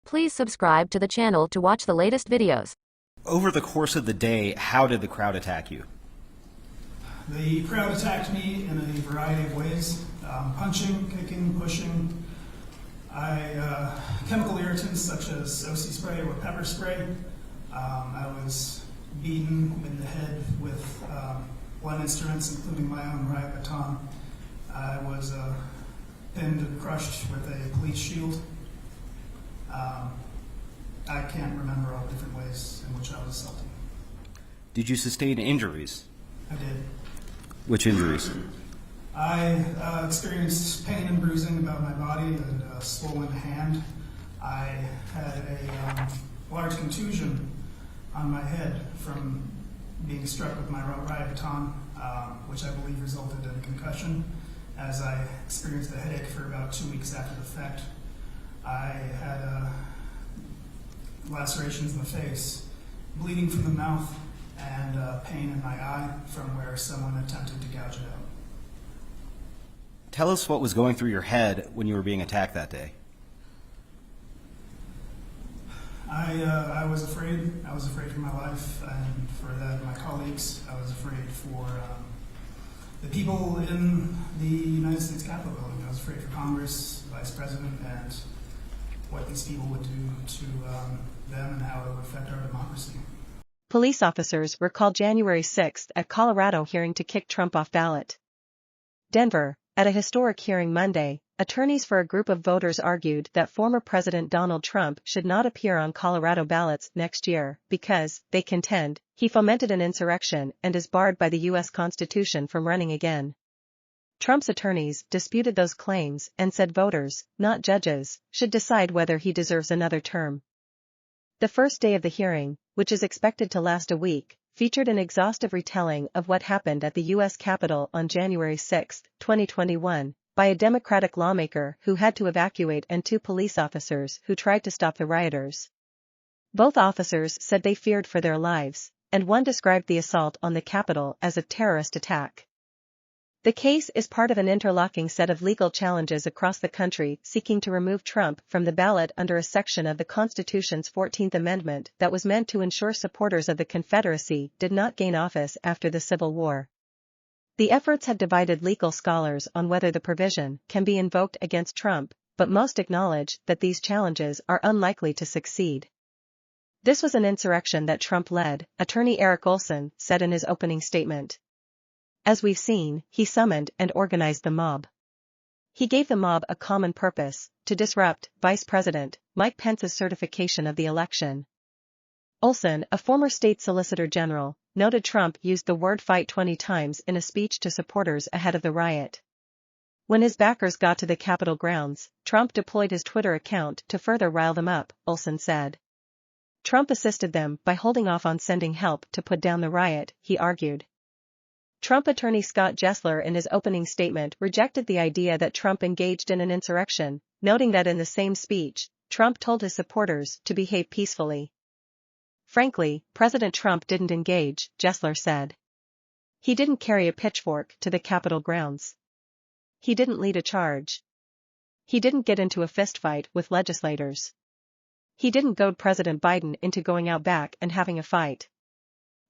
Please subscribe to the channel to watch the latest videos. Over the course of the day, how did the crowd attack you? The crowd attacked me in a variety of ways, punching, kicking, pushing. Chemical irritants such as OC spray or pepper spray. I was beaten in the head with blunt instruments, including my own riot baton. I was pinned and crushed with a police shield. I can't remember all the different ways in which I was assaulted. Did you sustain injuries? I did. Which injuries? I experienced pain and bruising about my body and a swollen hand. I had a large contusion on my head from being struck with my riot baton, which I believe resulted in a concussion, as I experienced a headache for about 2 weeks after the fact. I had lacerations in the face, bleeding from the mouth, and pain in my eye from where someone attempted to gouge it out. Tell us what was going through your head when you were being attacked that day. I was afraid. I was afraid for my life and for that of my colleagues. I was afraid for the people in the United States Capitol building. I was afraid for Congress, Vice President, and what these people would do to them and how it would affect our democracy. Police officers were called January 6 at Colorado hearing to kick Trump off ballot. Denver, at a historic hearing Monday, attorneys for a group of voters argued that former President Donald Trump should not appear on Colorado ballots next year because, they contend, he fomented an insurrection and is barred by the U.S. Constitution from running again. Trump's attorneys disputed those claims and said voters, not judges, should decide whether he deserves another term. The first day of the hearing, which is expected to last a week, featured an exhaustive retelling of what happened at the U.S. Capitol on January 6, 2021, by a Democratic lawmaker who had to evacuate and 2 police officers who tried to stop the rioters. Both officers said they feared for their lives, and one described the assault on the Capitol as a terrorist attack. The case is part of an interlocking set of legal challenges across the country seeking to remove Trump from the ballot under a section of the Constitution's 14th Amendment that was meant to ensure supporters of the Confederacy did not gain office after the Civil War. The efforts have divided legal scholars on whether the provision can be invoked against Trump, but most acknowledge that these challenges are unlikely to succeed. This was an insurrection that Trump led, attorney Eric Olson said in his opening statement. As we've seen, he summoned and organized the mob. He gave the mob a common purpose, to disrupt Vice President Mike Pence's certification of the election. Olson, a former state solicitor general, noted Trump used the word fight 20 times in a speech to supporters ahead of the riot. When his backers got to the Capitol grounds, Trump deployed his Twitter account to further rile them up, Olson said. Trump assisted them by holding off on sending help to put down the riot, he argued. Trump attorney Scott Gessler in his opening statement rejected the idea that Trump engaged in an insurrection, noting that in the same speech, Trump told his supporters to behave peacefully. Frankly, President Trump didn't engage, Gessler said. He didn't carry a pitchfork to the Capitol grounds. He didn't lead a charge. He didn't get into a fistfight with legislators. He didn't goad President Biden into going out back and having a fight.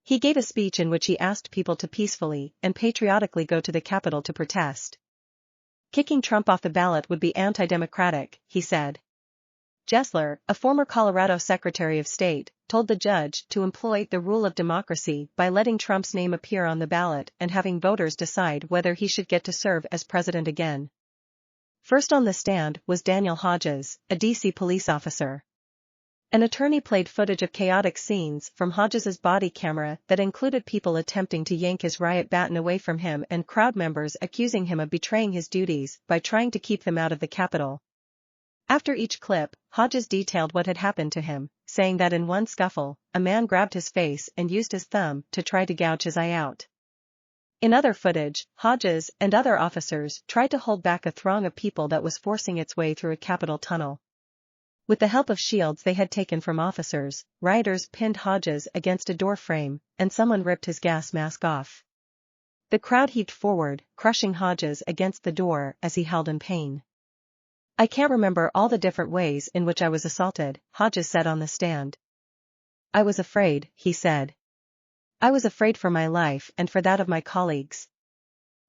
He gave a speech in which he asked people to peacefully and patriotically go to the Capitol to protest. Kicking Trump off the ballot would be anti-democratic, he said. Gessler, a former Colorado Secretary of State, told the judge to employ the rule of democracy by letting Trump's name appear on the ballot and having voters decide whether he should get to serve as president again. First on the stand was Daniel Hodges, a D.C. police officer. An attorney played footage of chaotic scenes from Hodges's body camera that included people attempting to yank his riot baton away from him and crowd members accusing him of betraying his duties by trying to keep them out of the Capitol. After each clip, Hodges detailed what had happened to him, saying that in one scuffle, a man grabbed his face and used his thumb to try to gouge his eye out. In other footage, Hodges and other officers tried to hold back a throng of people that was forcing its way through a Capitol tunnel. With the help of shields they had taken from officers, rioters pinned Hodges against a door frame, and someone ripped his gas mask off. The crowd heaved forward, crushing Hodges against the door as he howled in pain. I can't remember all the different ways in which I was assaulted, Hodges said on the stand. I was afraid, he said. I was afraid for my life and for that of my colleagues.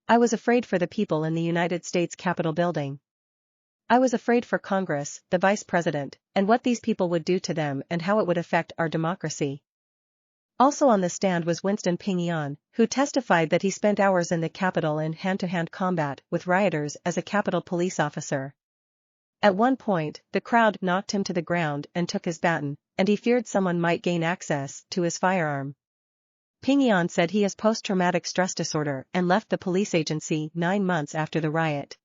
I was afraid for the people in the United States Capitol building. I was afraid for Congress, the Vice President, and what these people would do to them and how it would affect our democracy. Also on the stand was Winston Pingion, who testified that he spent hours in the Capitol in hand-to-hand combat with rioters as a Capitol police officer. At one point, the crowd knocked him to the ground and took his baton, and he feared someone might gain access to his firearm. Pingion said he has post-traumatic stress disorder and left the police agency 9 months after the riot.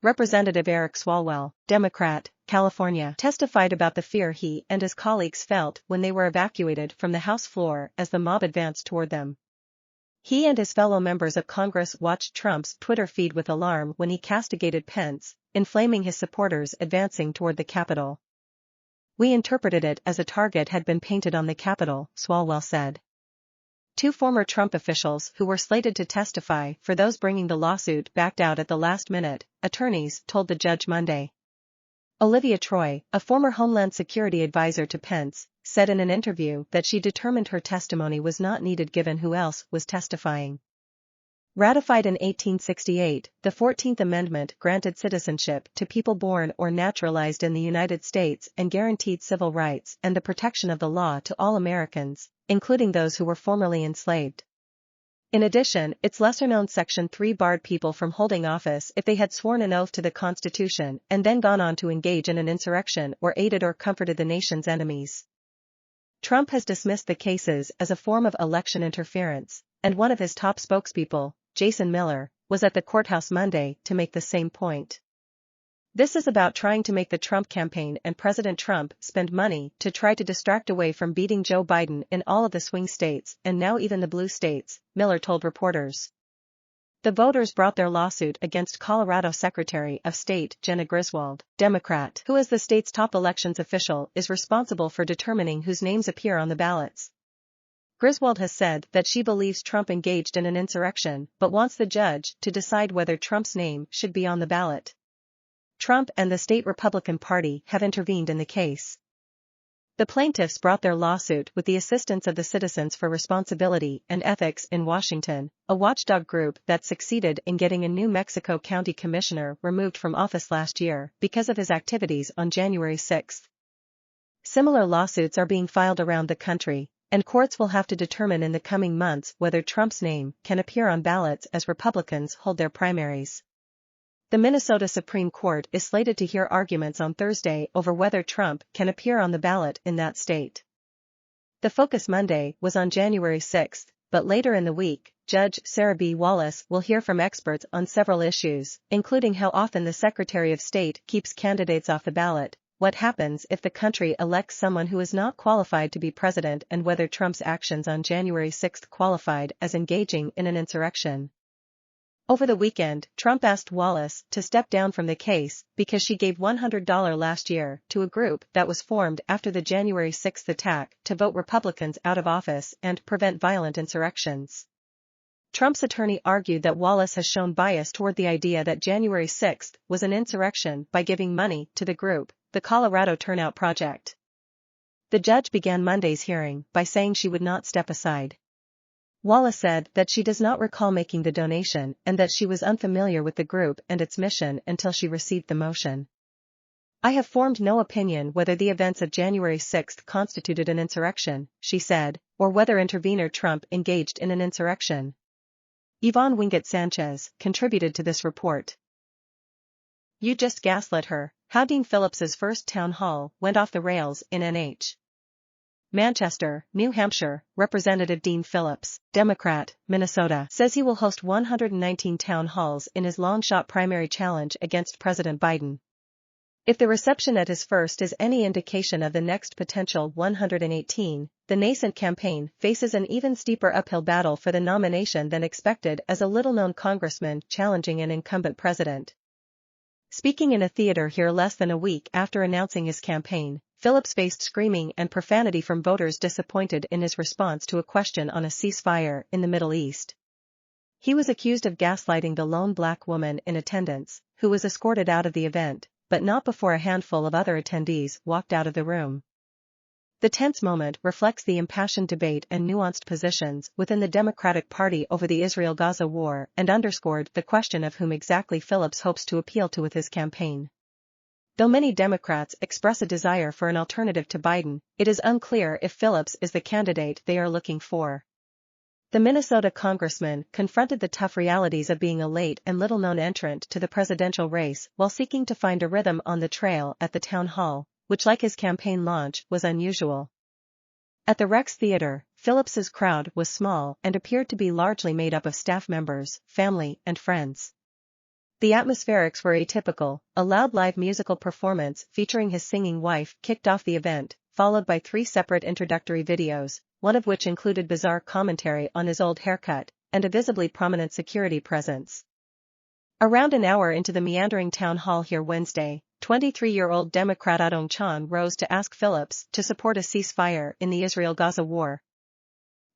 Representative Eric Swalwell, Democrat, California, testified about the fear he and his colleagues felt when they were evacuated from the House floor as the mob advanced toward them. He and his fellow members of Congress watched Trump's Twitter feed with alarm when he castigated Pence, inflaming his supporters advancing toward the Capitol. We interpreted it as a target had been painted on the Capitol, Swalwell said. 2 former Trump officials who were slated to testify for those bringing the lawsuit backed out at the last minute, attorneys told the judge Monday. Olivia Troy, a former Homeland Security advisor to Pence, said in an interview that she determined her testimony was not needed given who else was testifying. Ratified in 1868, the 14th Amendment granted citizenship to people born or naturalized in the United States and guaranteed civil rights and the protection of the law to all Americans, including those who were formerly enslaved. In addition, its lesser-known Section 3 barred people from holding office if they had sworn an oath to the Constitution and then gone on to engage in an insurrection or aided or comforted the nation's enemies. Trump has dismissed the cases as a form of election interference, and one of his top spokespeople, Jason Miller, was at the courthouse Monday to make the same point. This is about trying to make the Trump campaign and President Trump spend money to try to distract away from beating Joe Biden in all of the swing states and now even the blue states, Miller told reporters. The voters brought their lawsuit against Colorado Secretary of State Jena Griswold, Democrat, who as the state's top elections official is responsible for determining whose names appear on the ballots. Griswold has said that she believes Trump engaged in an insurrection but wants the judge to decide whether Trump's name should be on the ballot. Trump and the state Republican Party have intervened in the case. The plaintiffs brought their lawsuit with the assistance of the Citizens for Responsibility and Ethics in Washington, a watchdog group that succeeded in getting a New Mexico County commissioner removed from office last year because of his activities on January 6. Similar lawsuits are being filed around the country, and courts will have to determine in the coming months whether Trump's name can appear on ballots as Republicans hold their primaries. The Minnesota Supreme Court is slated to hear arguments on Thursday over whether Trump can appear on the ballot in that state. The focus Monday was on January 6, but later in the week, Judge Sarah B. Wallace will hear from experts on several issues, including how often the Secretary of State keeps candidates off the ballot, what happens if the country elects someone who is not qualified to be president, and whether Trump's actions on January 6 qualified as engaging in an insurrection. Over the weekend, Trump asked Wallace to step down from the case because she gave $100 last year to a group that was formed after the January 6 attack to vote Republicans out of office and prevent violent insurrections. Trump's attorney argued that Wallace has shown bias toward the idea that January 6 was an insurrection by giving money to the group, the Colorado Turnout Project. The judge began Monday's hearing by saying she would not step aside. Wallace said that she does not recall making the donation and that she was unfamiliar with the group and its mission until she received the motion. I have formed no opinion whether the events of January 6 constituted an insurrection, she said, or whether intervener Trump engaged in an insurrection. Yvonne Wingate Sanchez contributed to this report. You just gaslit her. How Dean Phillips's first town hall went off the rails in NH. Manchester, New Hampshire, Representative Dean Phillips, Democrat, Minnesota, says he will host 119 town halls in his long-shot primary challenge against President Biden. If the reception at his first is any indication of the next potential 118, the nascent campaign faces an even steeper uphill battle for the nomination than expected as a little-known congressman challenging an incumbent president. Speaking in a theater here less than a week after announcing his campaign, Phillips faced screaming and profanity from voters disappointed in his response to a question on a ceasefire in the Middle East. He was accused of gaslighting the lone black woman in attendance, who was escorted out of the event, but not before a handful of other attendees walked out of the room. The tense moment reflects the impassioned debate and nuanced positions within the Democratic Party over the Israel-Gaza war and underscored the question of whom exactly Phillips hopes to appeal to with his campaign. Though many Democrats express a desire for an alternative to Biden, it is unclear if Phillips is the candidate they are looking for. The Minnesota congressman confronted the tough realities of being a late and little-known entrant to the presidential race while seeking to find a rhythm on the trail at the town hall, which, like his campaign launch, was unusual. At the Rex Theater, Phillips's crowd was small and appeared to be largely made up of staff members, family, and friends. The atmospherics were atypical. A loud live musical performance featuring his singing wife kicked off the event, followed by 3 separate introductory videos, one of which included bizarre commentary on his old haircut and a visibly prominent security presence. Around an hour into the meandering town hall here Wednesday, 23-year-old Democrat Ju.dy By.ington rose to ask Phillips to support a ceasefire in the Israel-Gaza war.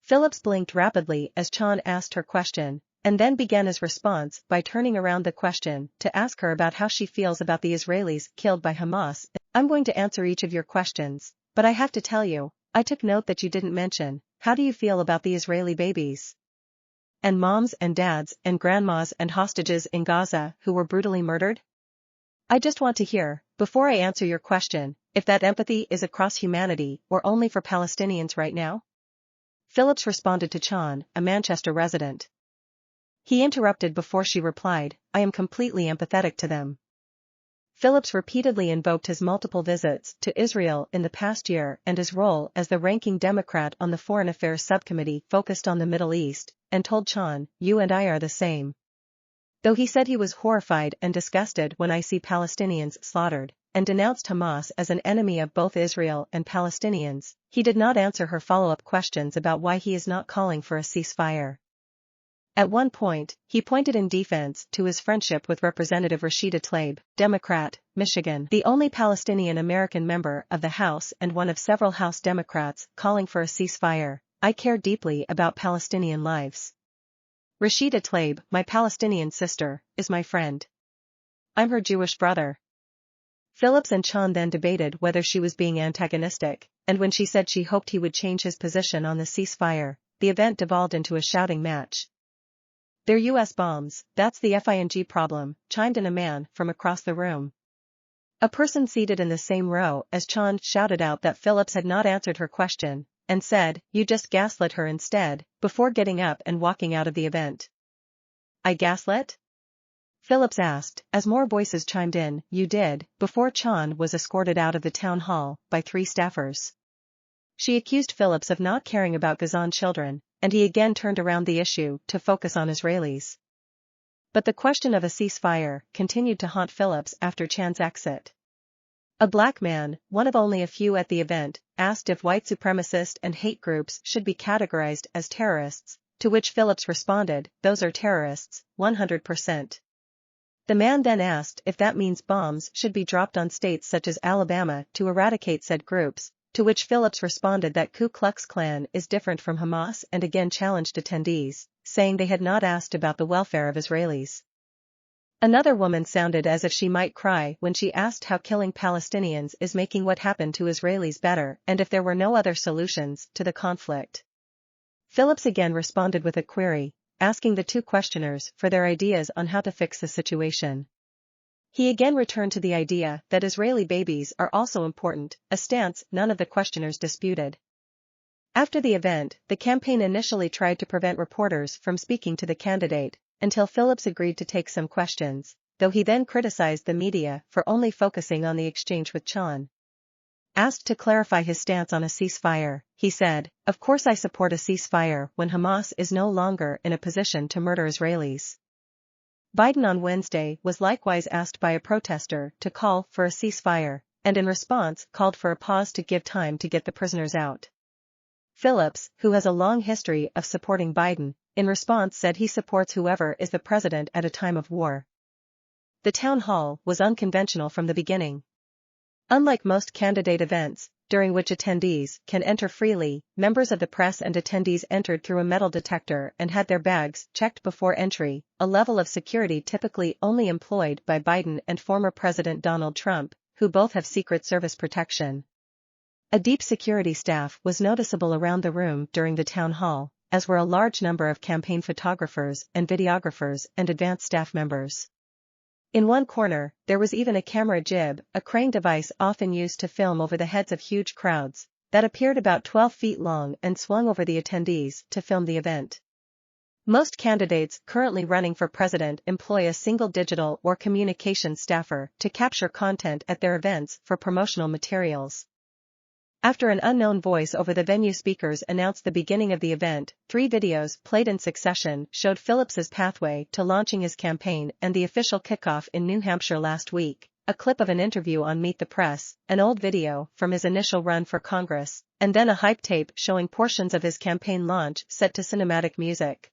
Phillips blinked rapidly as Chon asked her question, and then began his response by turning around the question to ask her about how she feels about the Israelis killed by Hamas. I'm going to answer each of your questions, but I have to tell you, I took note that you didn't mention, how do you feel about the Israeli babies? And moms and dads and grandmas and hostages in Gaza who were brutally murdered? I just want to hear, before I answer your question, if that empathy is across humanity or only for Palestinians right now? Phillips responded to Chon, a Manchester resident. He interrupted before she replied, I am completely empathetic to them. Phillips repeatedly invoked his multiple visits to Israel in the past year and his role as the ranking Democrat on the Foreign Affairs Subcommittee focused on the Middle East, and told Chon, you and I are the same. Though he said he was horrified and disgusted when I see Palestinians slaughtered, and denounced Hamas as an enemy of both Israel and Palestinians, he did not answer her follow-up questions about why he is not calling for a ceasefire. At one point, he pointed in defense to his friendship with Representative Ju.dy By.ington, Democrat, Michigan, the only Palestinian-American member of the House and one of several House Democrats calling for a ceasefire. I care deeply about Palestinian lives. Ju.dy By.ington, my Palestinian sister, is my friend. I'm her Jewish brother. Phillips and Chon then debated whether she was being antagonistic, and when she said she hoped he would change his position on the ceasefire, the event devolved into a shouting match. They're U.S. bombs, that's the FING problem, chimed in a man from across the room. A person seated in the same row as Chon shouted out that Phillips had not answered her question, and said, you just gaslit her instead, before getting up and walking out of the event. I gaslit? Phillips asked, as more voices chimed in, you did, before Chon was escorted out of the town hall by 3 staffers. She accused Phillips of not caring about Gazan children, and he again turned around the issue to focus on Israelis. But the question of a ceasefire continued to haunt Phillips after Chan's exit. A black man, one of only a few at the event, asked if white supremacist and hate groups should be categorized as terrorists, to which Phillips responded, those are terrorists, 100%. The man then asked if that means bombs should be dropped on states such as Alabama to eradicate said groups, to which Phillips responded that Ku Klux Klan is different from Hamas and again challenged attendees, saying they had not asked about the welfare of Israelis. Another woman sounded as if she might cry when she asked how killing Palestinians is making what happened to Israelis better and if there were no other solutions to the conflict. Phillips again responded with a query, asking the 2 questioners for their ideas on how to fix the situation. He again returned to the idea that Israeli babies are also important, a stance none of the questioners disputed. After the event, the campaign initially tried to prevent reporters from speaking to the candidate, until Phillips agreed to take some questions, though he then criticized the media for only focusing on the exchange with Chon. Asked to clarify his stance on a ceasefire, he said, of course I support a ceasefire when Hamas is no longer in a position to murder Israelis. Biden on Wednesday was likewise asked by a protester to call for a ceasefire, and in response called for a pause to give time to get the prisoners out. Phillips, who has a long history of supporting Biden, in response said he supports whoever is the president at a time of war. The town hall was unconventional from the beginning. Unlike most candidate events, during which attendees can enter freely, members of the press and attendees entered through a metal detector and had their bags checked before entry, a level of security typically only employed by Biden and former President Donald Trump, who both have Secret Service protection. A deep security staff was noticeable around the room during the town hall, as were a large number of campaign photographers and videographers and advanced staff members. In one corner, there was even a camera jib, a crane device often used to film over the heads of huge crowds, that appeared about 12 feet long and swung over the attendees to film the event. Most candidates currently running for president employ a single digital or communications staffer to capture content at their events for promotional materials. After an unknown voice over the venue speakers announced the beginning of the event, 3 videos played in succession showed Phillips's pathway to launching his campaign and the official kickoff in New Hampshire last week, a clip of an interview on Meet the Press, an old video from his initial run for Congress, and then a hype tape showing portions of his campaign launch set to cinematic music.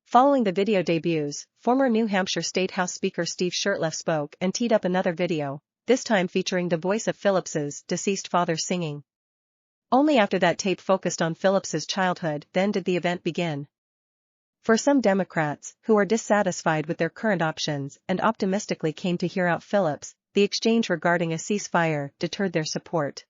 Following the video debuts, former New Hampshire State House Speaker Steve Shurtleff spoke and teed up another video, this time featuring the voice of Phillips's deceased father singing. Only after that tape focused on Phillips's childhood then did the event begin. For some Democrats, who are dissatisfied with their current options and optimistically came to hear out Phillips, the exchange regarding a ceasefire deterred their support.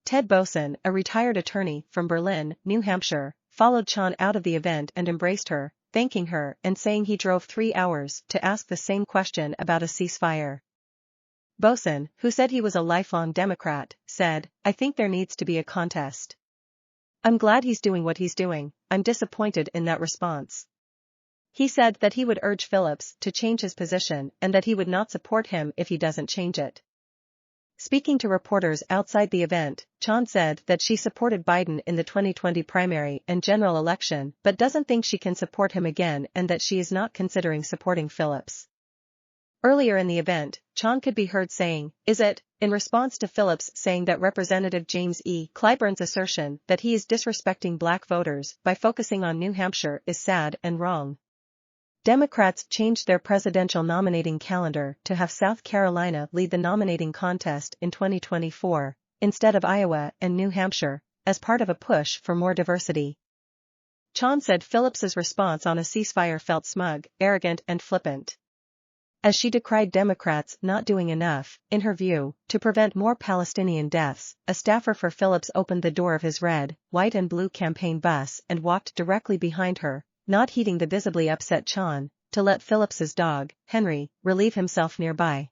Ted Boson, a retired attorney from Berlin, New Hampshire, followed Chon out of the event and embraced her, thanking her and saying he drove 3 hours to ask the same question about a ceasefire. Boson, who said he was a lifelong Democrat, said, "I think there needs to be a contest. I'm glad he's doing what he's doing, I'm disappointed in that response." He said that he would urge Phillips to change his position and that he would not support him if he doesn't change it. Speaking to reporters outside the event, Chon said that she supported Biden in the 2020 primary and general election but doesn't think she can support him again and that she is not considering supporting Phillips. Earlier in the event, Chon could be heard saying, "Is it?" in response to Phillips saying that Representative James E. Clyburn's assertion that he is disrespecting black voters by focusing on New Hampshire is sad and wrong. Democrats changed their presidential nominating calendar to have South Carolina lead the nominating contest in 2024, instead of Iowa and New Hampshire, as part of a push for more diversity. Chon said Phillips's response on a ceasefire felt smug, arrogant and flippant. As she decried Democrats not doing enough, in her view, to prevent more Palestinian deaths, a staffer for Phillips opened the door of his red, white and blue campaign bus and walked directly behind her, not heeding the visibly upset Chon, to let Phillips's dog, Henry, relieve himself nearby.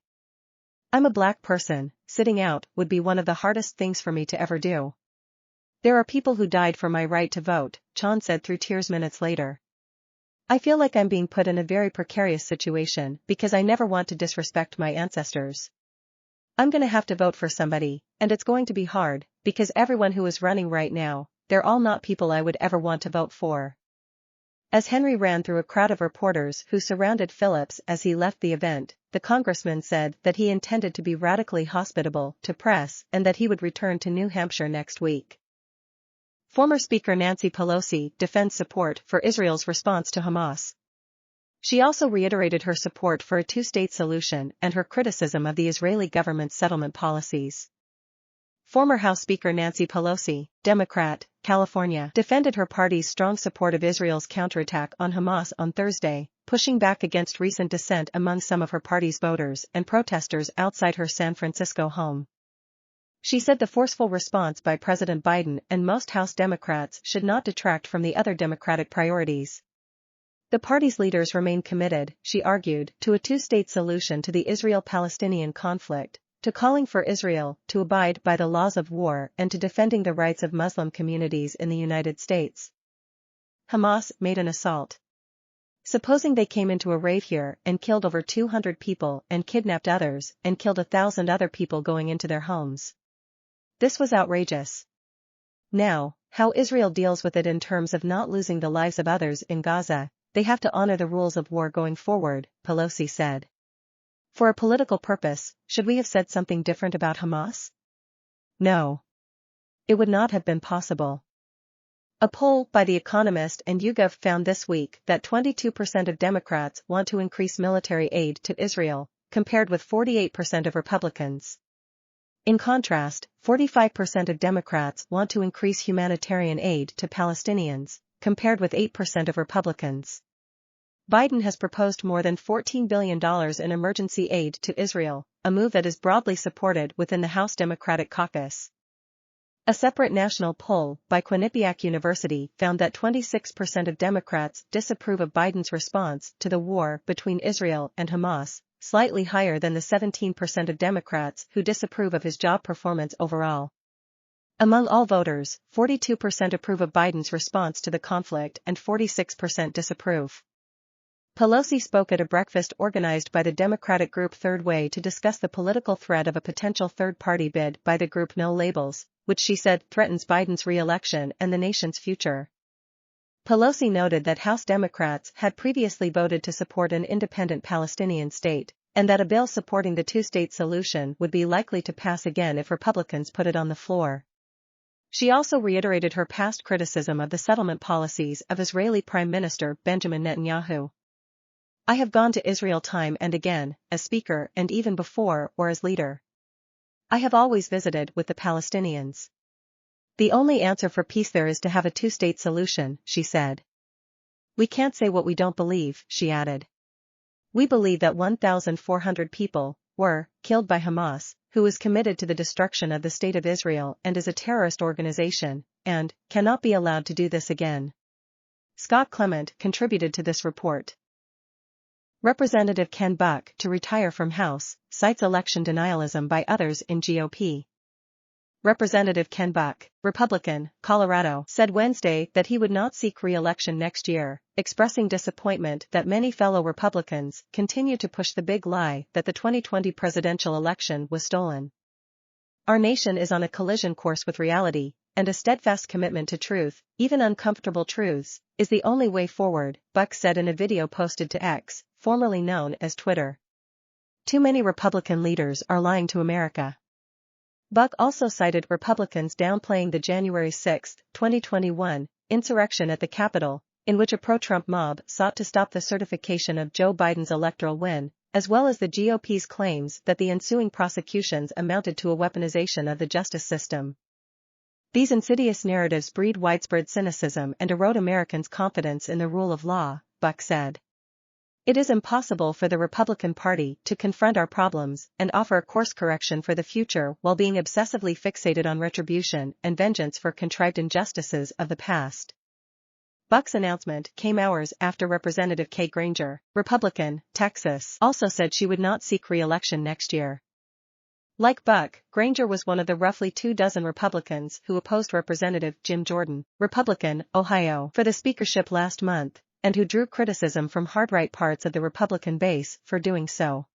"I'm a black person, sitting out would be one of the hardest things for me to ever do. There are people who died for my right to vote," Chon said through tears minutes later. "I feel like I'm being put in a very precarious situation because I never want to disrespect my ancestors. I'm gonna have to vote for somebody, and it's going to be hard, because everyone who is running right now, they're all not people I would ever want to vote for." As Henry ran through a crowd of reporters who surrounded Phillips as he left the event, the congressman said that he intended to be radically hospitable to press and that he would return to New Hampshire next week. Former Speaker Nancy Pelosi defends support for Israel's response to Hamas. She also reiterated her support for a two-state solution and her criticism of the Israeli government's settlement policies. Former House Speaker Nancy Pelosi, Democrat, California, defended her party's strong support of Israel's counterattack on Hamas on Thursday, pushing back against recent dissent among some of her party's voters and protesters outside her San Francisco home. She said the forceful response by President Biden and most House Democrats should not detract from the other Democratic priorities. The party's leaders remain committed, she argued, to a two-state solution to the Israel-Palestinian conflict, to calling for Israel to abide by the laws of war and to defending the rights of Muslim communities in the United States. Hamas made an assault. Supposing they came into a raid here and killed over 200 people and kidnapped others and killed 1,000 other people going into their homes. This was outrageous. Now, how Israel deals with it in terms of not losing the lives of others in Gaza, they have to honor the rules of war going forward, Pelosi said. For a political purpose, should we have said something different about Hamas? No. It would not have been possible. A poll by The Economist and YouGov found this week that 22% of Democrats want to increase military aid to Israel, compared with 48% of Republicans. In contrast, 45% of Democrats want to increase humanitarian aid to Palestinians, compared with 8% of Republicans. Biden has proposed more than $14 billion in emergency aid to Israel, a move that is broadly supported within the House Democratic caucus. A separate national poll by Quinnipiac University found that 26% of Democrats disapprove of Biden's response to the war between Israel and Hamas, slightly higher than the 17% of Democrats who disapprove of his job performance overall. Among all voters, 42% approve of Biden's response to the conflict and 46% disapprove. Pelosi spoke at a breakfast organized by the Democratic group Third Way to discuss the political threat of a potential third-party bid by the group No Labels, which she said threatens Biden's re-election and the nation's future. Pelosi noted that House Democrats had previously voted to support an independent Palestinian state, and that a bill supporting the two-state solution would be likely to pass again if Republicans put it on the floor. She also reiterated her past criticism of the settlement policies of Israeli Prime Minister Benjamin Netanyahu. "I have gone to Israel time and again, as speaker and even before or as leader. I have always visited with the Palestinians. The only answer for peace there is to have a two-state solution," she said. "We can't say what we don't believe," she added. "We believe that 1,400 people were killed by Hamas, who is committed to the destruction of the State of Israel and is a terrorist organization, and cannot be allowed to do this again." Scott Clement contributed to this report. Representative Ken Buck to retire from House, cites election denialism by others in GOP. Representative Ken Buck, Republican, Colorado, said Wednesday that he would not seek re-election next year, expressing disappointment that many fellow Republicans continue to push the big lie that the 2020 presidential election was stolen. "Our nation is on a collision course with reality, and a steadfast commitment to truth, even uncomfortable truths, is the only way forward," Buck said in a video posted to X, formerly known as Twitter. "Too many Republican leaders are lying to America." Buck also cited Republicans downplaying the January 6, 2021, insurrection at the Capitol, in which a pro-Trump mob sought to stop the certification of Joe Biden's electoral win, as well as the GOP's claims that the ensuing prosecutions amounted to a weaponization of the justice system. "These insidious narratives breed widespread cynicism and erode Americans' confidence in the rule of law," Buck said. "It is impossible for the Republican Party to confront our problems and offer a course correction for the future while being obsessively fixated on retribution and vengeance for contrived injustices of the past." Buck's announcement came hours after Representative Kay Granger, Republican, Texas, also said she would not seek re-election next year. Like Buck, Granger was one of the roughly 24 Republicans who opposed Representative Jim Jordan, Republican, Ohio, for the speakership last month, and who drew criticism from hard-right parts of the Republican base for doing so.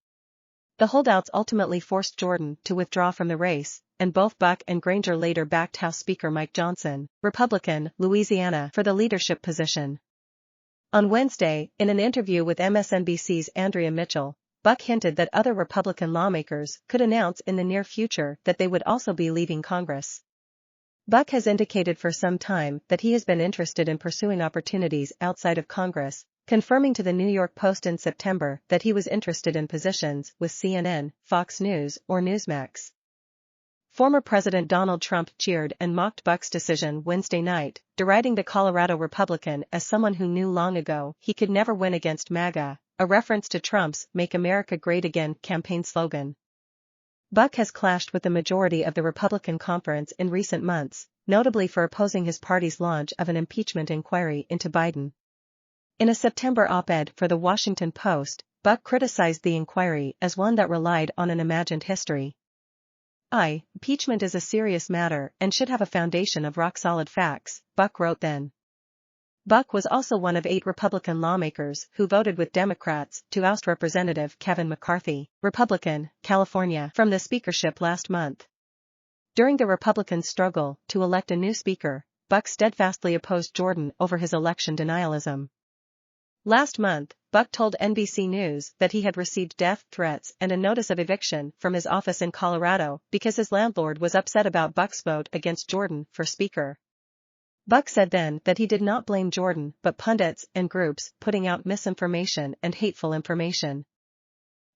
The holdouts ultimately forced Jordan to withdraw from the race, and both Buck and Granger later backed House Speaker Mike Johnson, Republican, Louisiana, for the leadership position. On Wednesday, in an interview with MSNBC's Andrea Mitchell, Buck hinted that other Republican lawmakers could announce in the near future that they would also be leaving Congress. Buck has indicated for some time that he has been interested in pursuing opportunities outside of Congress, confirming to the New York Post in September that he was interested in positions with CNN, Fox News, or Newsmax. Former President Donald Trump cheered and mocked Buck's decision Wednesday night, deriding the Colorado Republican as someone who knew long ago he could never win against MAGA, a reference to Trump's "Make America Great Again" campaign slogan. Buck has clashed with the majority of the Republican conference in recent months, notably for opposing his party's launch of an impeachment inquiry into Biden. In a September op-ed for The Washington Post, Buck criticized the inquiry as one that relied on an imagined history. Impeachment is a serious matter and should have a foundation of rock-solid facts," Buck wrote then. Buck was also one of 8 Republican lawmakers who voted with Democrats to oust Representative Kevin McCarthy, Republican, California, from the speakership last month. During the Republicans' struggle to elect a new speaker, Buck steadfastly opposed Jordan over his election denialism. Last month, Buck told NBC News that he had received death threats and a notice of eviction from his office in Colorado because his landlord was upset about Buck's vote against Jordan for speaker. Buck said then that he did not blame Jordan but pundits and groups putting out misinformation and hateful information.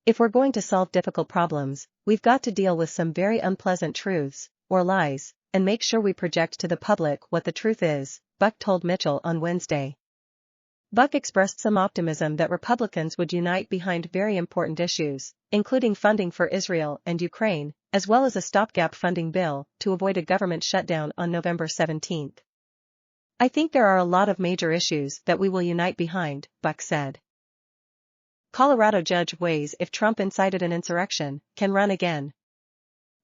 If we're going to solve difficult problems, we've got to deal with some very unpleasant truths, or lies, and make sure we project to the public what the truth is, Buck told Mitchell on Wednesday. Buck expressed some optimism that Republicans would unite behind very important issues, including funding for Israel and Ukraine, as well as a stopgap funding bill to avoid a government shutdown on November 17. I think there are a lot of major issues that we will unite behind, Buck said. Colorado judge weighs if Trump incited an insurrection, can run again.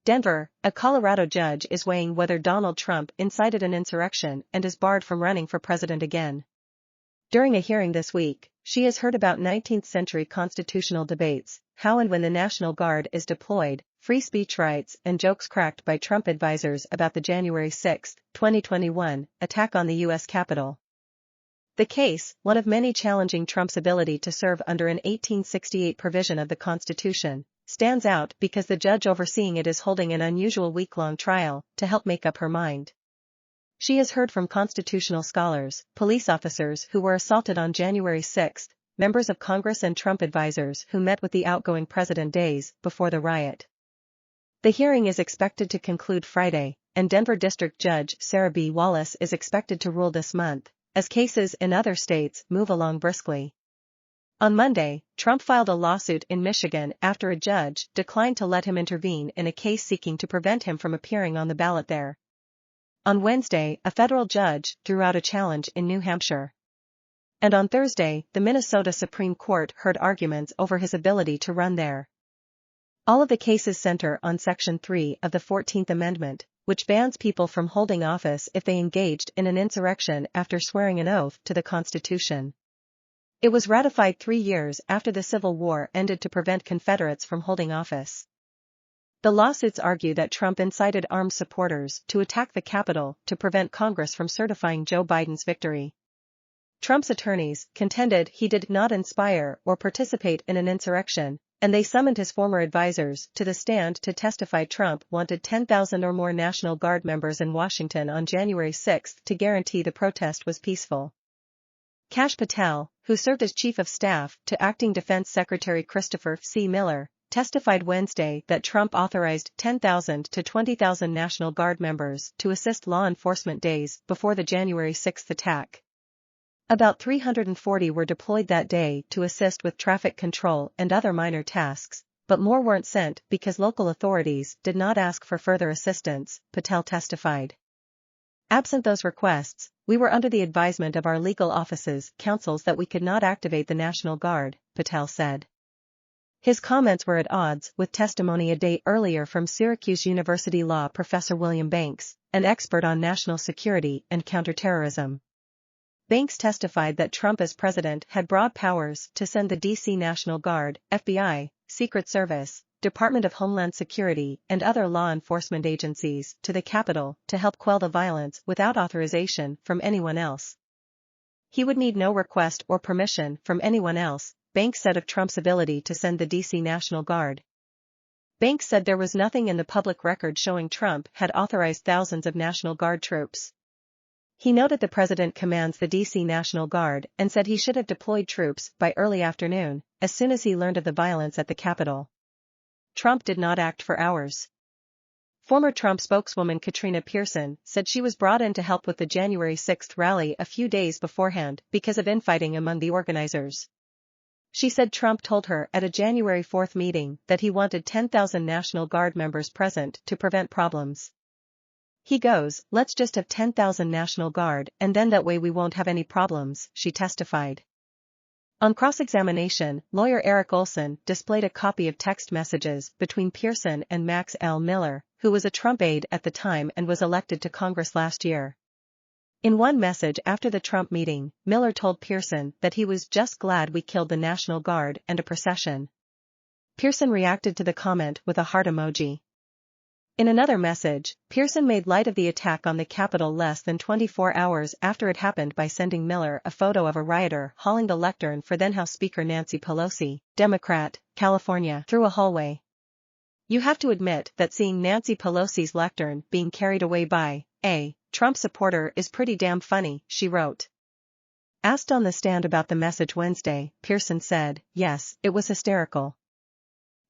Denver, a Colorado judge is weighing whether Donald Trump incited an insurrection and is barred from running for president again. During a hearing this week, she has heard about 19th-century constitutional debates, how and when the National Guard is deployed, free speech rights and jokes cracked by Trump advisors about the January 6, 2021, attack on the U.S. Capitol. The case, one of many challenging Trump's ability to serve under an 1868 provision of the Constitution, stands out because the judge overseeing it is holding an unusual week-long trial to help make up her mind. She has heard from constitutional scholars, police officers who were assaulted on January 6, members of Congress and Trump advisors who met with the outgoing president days before the riot. The hearing is expected to conclude Friday, and Denver District Judge Sarah B. Wallace is expected to rule this month, as cases in other states move along briskly. On Monday, Trump filed a lawsuit in Michigan after a judge declined to let him intervene in a case seeking to prevent him from appearing on the ballot there. On Wednesday, a federal judge threw out a challenge in New Hampshire. And on Thursday, the Minnesota Supreme Court heard arguments over his ability to run there. All of the cases center on Section 3 of the 14th Amendment, which bans people from holding office if they engaged in an insurrection after swearing an oath to the Constitution. It was ratified 3 years after the Civil War ended to prevent Confederates from holding office. The lawsuits argue that Trump incited armed supporters to attack the Capitol to prevent Congress from certifying Joe Biden's victory. Trump's attorneys contended he did not inspire or participate in an insurrection, and they summoned his former advisors to the stand to testify. Trump wanted 10,000 or more National Guard members in Washington on January 6 to guarantee the protest was peaceful. Kash Patel, who served as Chief of Staff to Acting Defense Secretary Christopher C. Miller, testified Wednesday that Trump authorized 10,000 to 20,000 National Guard members to assist law enforcement days before the January 6 attack. About 340 were deployed that day to assist with traffic control and other minor tasks, but more weren't sent because local authorities did not ask for further assistance, Patel testified. Absent those requests, we were under the advisement of our legal offices, counsels that we could not activate the National Guard, Patel said. His comments were at odds with testimony a day earlier from Syracuse University law professor William Banks, an expert on national security and counterterrorism. Banks testified that Trump as president had broad powers to send the D.C. National Guard, FBI, Secret Service, Department of Homeland Security and other law enforcement agencies to the Capitol to help quell the violence without authorization from anyone else. He would need no request or permission from anyone else, Banks said of Trump's ability to send the D.C. National Guard. Banks said there was nothing in the public record showing Trump had authorized thousands of National Guard troops. He noted the president commands the D.C. National Guard and said he should have deployed troops by early afternoon, as soon as he learned of the violence at the Capitol. Trump did not act for hours. Former Trump spokeswoman Katrina Pearson said she was brought in to help with the January 6 rally a few days beforehand because of infighting among the organizers. She said Trump told her at a January 4 meeting that he wanted 10,000 National Guard members present to prevent problems. He goes, "Let's just have 10,000 National Guard and then that way we won't have any problems," she testified. On cross-examination, lawyer Eric Olson displayed a copy of text messages between Pearson and Max L. Miller, who was a Trump aide at the time and was elected to Congress last year. In one message after the Trump meeting, Miller told Pearson that he was just glad we killed the National Guard and a procession. Pearson reacted to the comment with a heart emoji. In another message, Pearson made light of the attack on the Capitol less than 24 hours after it happened by sending Miller a photo of a rioter hauling the lectern for then-House Speaker Nancy Pelosi, Democrat, California, through a hallway. "You have to admit that seeing Nancy Pelosi's lectern being carried away by a Trump supporter is pretty damn funny," she wrote. Asked on the stand about the message Wednesday, Pearson said, "Yes, it was hysterical.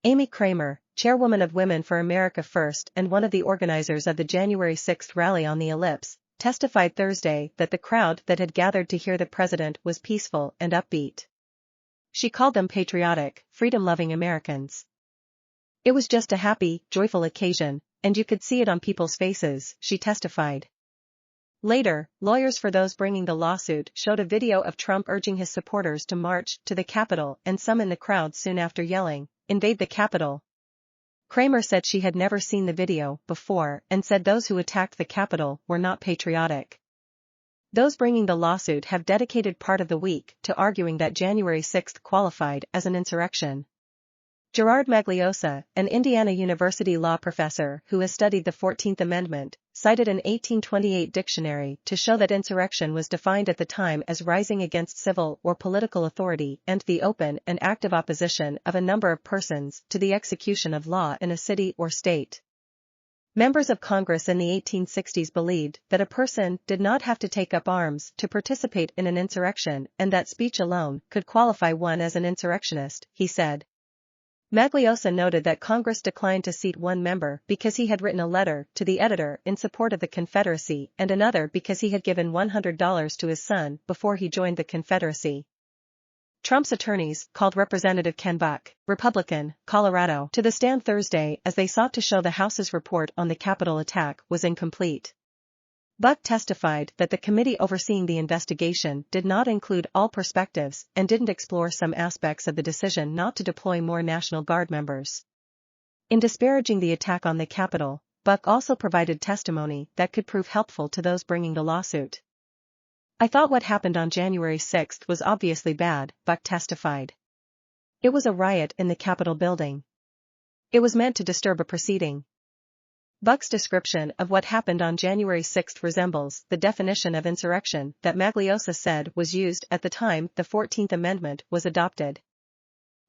Amy Kramer, chairwoman of Women for America First and one of the organizers of the January 6 rally on the Ellipse, testified Thursday that the crowd that had gathered to hear the president was peaceful and upbeat. She called them patriotic, freedom-loving Americans. It was just a happy, joyful occasion, and you could see it on people's faces, she testified. Later, lawyers for those bringing the lawsuit showed a video of Trump urging his supporters to march to the Capitol and some in the crowd soon after yelling, "Invade the Capitol." Kramer said she had never seen the video before and said those who attacked the Capitol were not patriotic. Those bringing the lawsuit have dedicated part of the week to arguing that January 6 qualified as an insurrection. Gerard Magliosa, an Indiana University law professor who has studied the 14th Amendment, cited an 1828 dictionary to show that insurrection was defined at the time as rising against civil or political authority and the open and active opposition of a number of persons to the execution of law in a city or state. Members of Congress in the 1860s believed that a person did not have to take up arms to participate in an insurrection and that speech alone could qualify one as an insurrectionist, he said. Magliosa noted that Congress declined to seat one member because he had written a letter to the editor in support of the Confederacy and another because he had given $100 to his son before he joined the Confederacy. Trump's attorneys called Representative Ken Buck, Republican, Colorado, to the stand Thursday as they sought to show the House's report on the Capitol attack was incomplete. Buck testified that the committee overseeing the investigation did not include all perspectives and didn't explore some aspects of the decision not to deploy more National Guard members. In disparaging the attack on the Capitol, Buck also provided testimony that could prove helpful to those bringing the lawsuit. "I thought what happened on January 6 was obviously bad," Buck testified. "It was a riot in the Capitol building. It was meant to disturb a proceeding." Buck's description of what happened on January 6 resembles the definition of insurrection that Magliosa said was used at the time the 14th Amendment was adopted.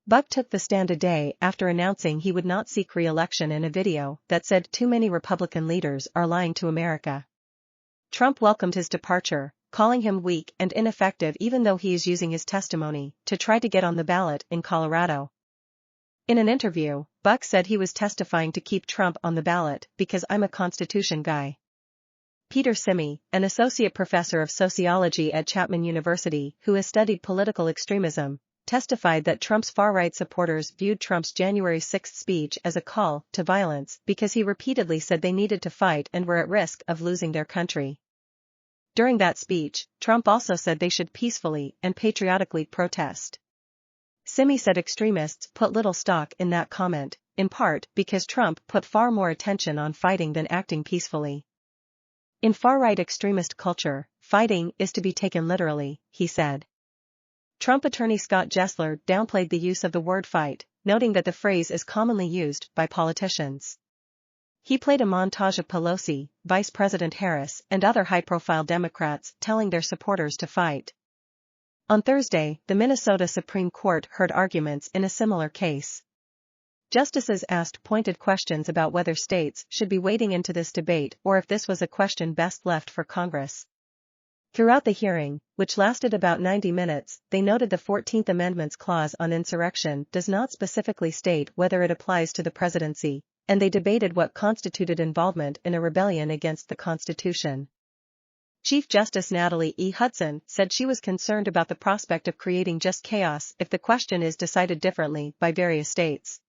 Buck took the stand a day after announcing he would not seek re-election in a video that said too many Republican leaders are lying to America. Trump welcomed his departure, calling him weak and ineffective even though he is using his testimony to try to get on the ballot in Colorado. In an interview, Buck said he was testifying to keep Trump on the ballot because I'm a Constitution guy. Peter Simi, an associate professor of sociology at Chapman University who has studied political extremism, testified that Trump's far-right supporters viewed Trump's January 6 speech as a call to violence because he repeatedly said they needed to fight and were at risk of losing their country. During that speech, Trump also said they should peacefully and patriotically protest. Simi said extremists put little stock in that comment, in part because Trump put far more attention on fighting than acting peacefully. In far-right extremist culture, fighting is to be taken literally, he said. Trump attorney Scott Gessler downplayed the use of the word fight, noting that the phrase is commonly used by politicians. He played a montage of Pelosi, Vice President Harris, and other high-profile Democrats telling their supporters to fight. On Thursday, the Minnesota Supreme Court heard arguments in a similar case. Justices asked pointed questions about whether states should be wading into this debate or if this was a question best left for Congress. Throughout the hearing, which lasted about 90 minutes, they noted the 14th Amendment's clause on insurrection does not specifically state whether it applies to the presidency, and they debated what constituted involvement in a rebellion against the Constitution. Chief Justice Natalie E. Hudson said she was concerned about the prospect of creating just chaos if the question is decided differently by various states.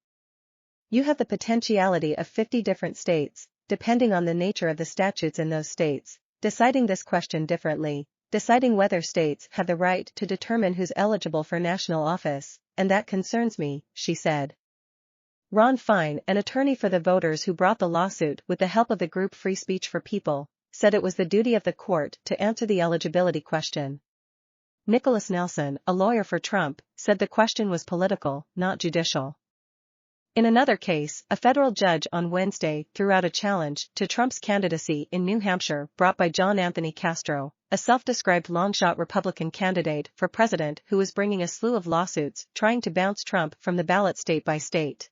You have the potentiality of 50 different states, depending on the nature of the statutes in those states, deciding this question differently, deciding whether states have the right to determine who's eligible for national office, and that concerns me, she said. Ron Fine, an attorney for the voters who brought the lawsuit with the help of the group Free Speech for People, said it was the duty of the court to answer the eligibility question. Nicholas Nelson, a lawyer for Trump, said the question was political, not judicial. In another case, a federal judge on Wednesday threw out a challenge to Trump's candidacy in New Hampshire brought by John Anthony Castro, a self-described long-shot Republican candidate for president who is bringing a slew of lawsuits trying to bounce Trump from the ballot state by state.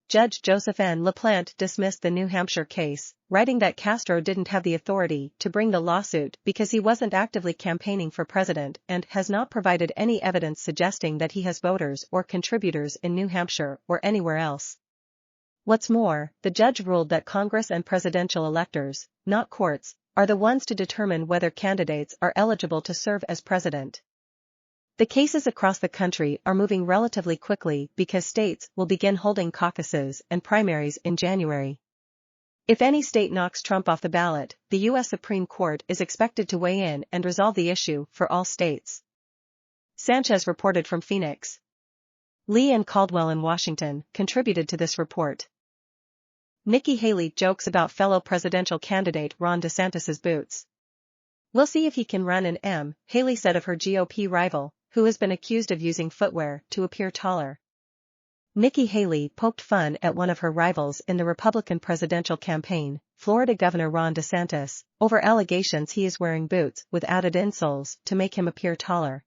Judge Joseph N. LaPlante dismissed the New Hampshire case, writing that Castro didn't have the authority to bring the lawsuit because he wasn't actively campaigning for president and has not provided any evidence suggesting that he has voters or contributors in New Hampshire or anywhere else. What's more, the judge ruled that Congress and presidential electors, not courts, are the ones to determine whether candidates are eligible to serve as president. The cases across the country are moving relatively quickly because states will begin holding caucuses and primaries in January. If any state knocks Trump off the ballot, the U.S. Supreme Court is expected to weigh in and resolve the issue for all states. Sanchez reported from Phoenix. Lee and Caldwell in Washington contributed to this report. Nikki Haley jokes about fellow presidential candidate Ron DeSantis's boots. "We'll see if he can run in M," Haley said of her GOP rival, who has been accused of using footwear to appear taller. Nikki Haley poked fun at one of her rivals in the Republican presidential campaign, Florida Governor Ron DeSantis, over allegations he is wearing boots with added insoles to make him appear taller.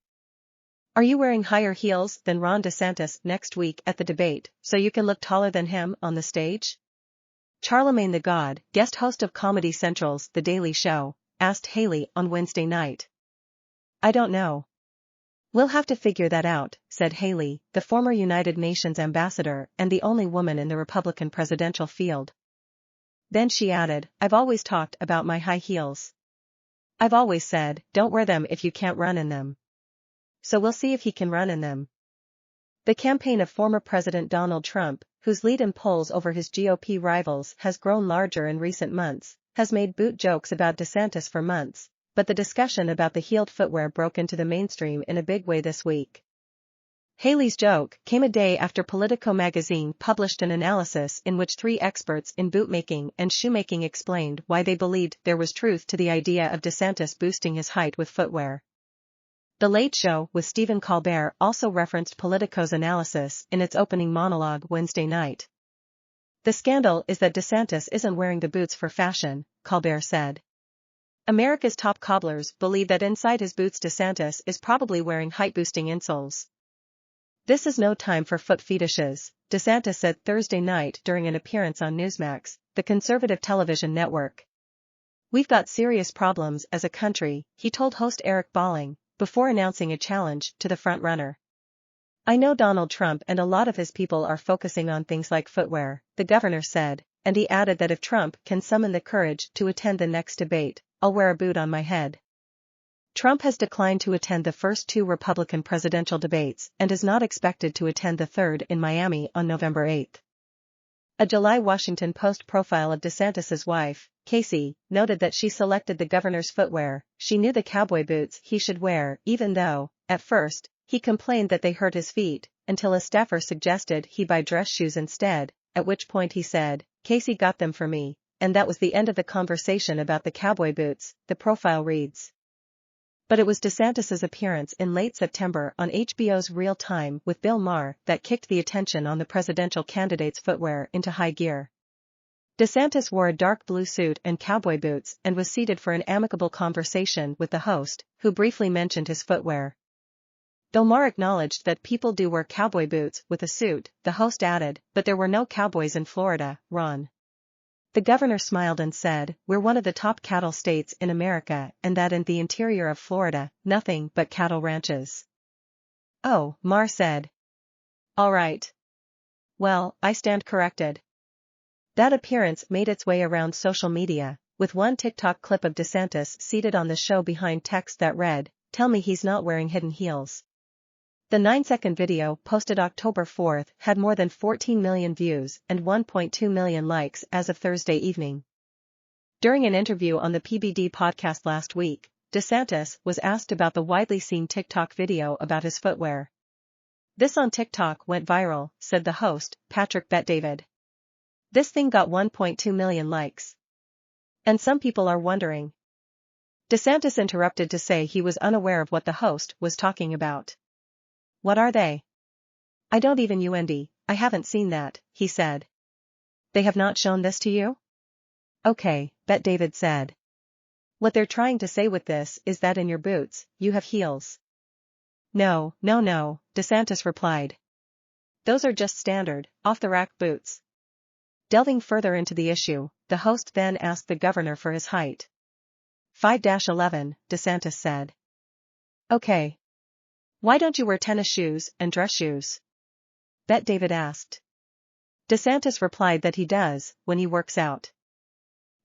"Are you wearing higher heels than Ron DeSantis next week at the debate so you can look taller than him on the stage?" Charlemagne the God, guest host of Comedy Central's The Daily Show, asked Haley on Wednesday night. "I don't know. We'll have to figure that out," said Haley, the former United Nations ambassador and the only woman in the Republican presidential field. Then she added, "I've always talked about my high heels. I've always said, don't wear them if you can't run in them. So we'll see if he can run in them." The campaign of former President Donald Trump, whose lead in polls over his GOP rivals has grown larger in recent months, has made boot jokes about DeSantis for months, but the discussion about the heeled footwear broke into the mainstream in a big way this week. Haley's joke came a day after Politico magazine published an analysis in which 3 experts in bootmaking and shoemaking explained why they believed there was truth to the idea of DeSantis boosting his height with footwear. The Late Show with Stephen Colbert also referenced Politico's analysis in its opening monologue Wednesday night. "The scandal is that DeSantis isn't wearing the boots for fashion," Colbert said. "America's top cobblers believe that inside his boots DeSantis is probably wearing height-boosting insoles. This is no time for foot fetishes," DeSantis said Thursday night during an appearance on Newsmax, the conservative television network. "We've got serious problems as a country," he told host Eric Balling, before announcing a challenge to the frontrunner. "I know Donald Trump and a lot of his people are focusing on things like footwear," the governor said, and he added that if Trump can summon the courage to attend the next debate, "I'll wear a boot on my head." Trump has declined to attend the first 2 Republican presidential debates and is not expected to attend the third in Miami on November 8. A July Washington Post profile of DeSantis's wife, Casey, noted that she selected the governor's footwear. "She knew the cowboy boots he should wear even though, at first, he complained that they hurt his feet, until a staffer suggested he buy dress shoes instead, at which point he said, 'Casey got them for me,' and that was the end of the conversation about the cowboy boots," the profile reads. But it was DeSantis's appearance in late September on HBO's Real Time with Bill Maher that kicked the attention on the presidential candidate's footwear into high gear. DeSantis wore a dark blue suit and cowboy boots and was seated for an amicable conversation with the host, who briefly mentioned his footwear. Though Maher acknowledged that people do wear cowboy boots with a suit, the host added, "But there were no cowboys in Florida, Ron." The governor smiled and said, "We're one of the top cattle states in America and that in the interior of Florida, nothing but cattle ranches." "Oh," Maher said. "All right. Well, I stand corrected." That appearance made its way around social media, with one TikTok clip of DeSantis seated on the show behind text that read, "Tell me he's not wearing hidden heels." The 9-second video, posted October 4, had more than 14 million views and 1.2 million likes as of Thursday evening. During an interview on the PBD podcast last week, DeSantis was asked about the widely seen TikTok video about his footwear. "This on TikTok went viral," said the host, Patrick Bet-David. "This thing got 1.2 million likes. And some people are wondering." DeSantis interrupted to say he was unaware of what the host was talking about. "What are they?" "I don't even I haven't seen that," he said. "They have not shown this to you?" "Okay," Bet-David said. "What they're trying to say with this is that in your boots, you have heels." No, DeSantis replied. "Those are just standard, off-the-rack boots. Delving further into the issue, the host then asked the governor for his height. 5'11", DeSantis said. Okay. Why don't you wear tennis shoes and dress shoes? Bet David asked. DeSantis replied that he does, when he works out.